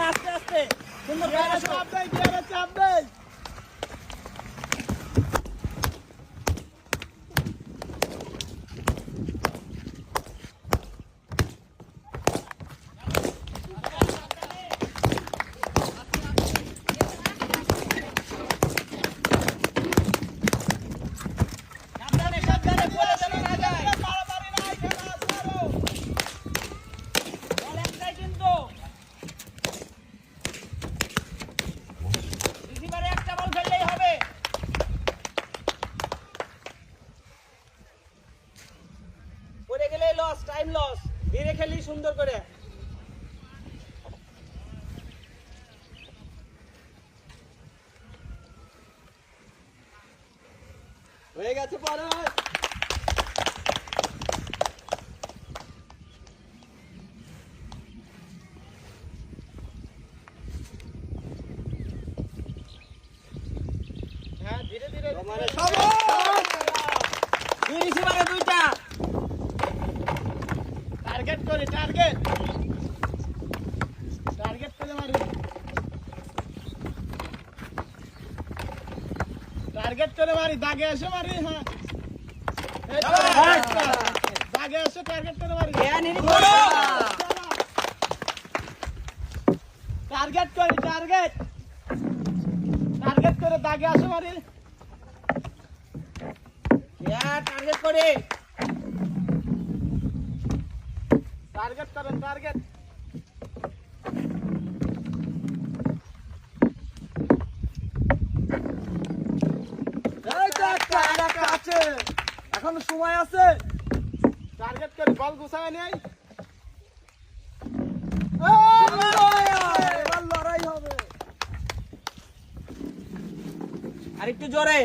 আস্তে আস্তে সুন্দর চাপ দেয়, চাপ দেয়। লস, টাইম লস, ধীরে খেলি সুন্দর করে। হয়ে গেছে পরে হ্যাঁ ধীরে ধীরে মানে দুই রিসিভারে দুইটা টার্গেট করে টার্গেট করে মারি টার্গেট করে মারি দাগে এসে মারি হ্যাঁ দাগে এসে টার্গেট করে মারি টার্গেট করে টার্গেট করে দাগে আসে মারি টার্গেট করে টার্গেট করেন টার্গেট এখনো সময় আছে টার্গেট করে বল গুছায় নেই এবার লড়াই হবে আর একটু জোরে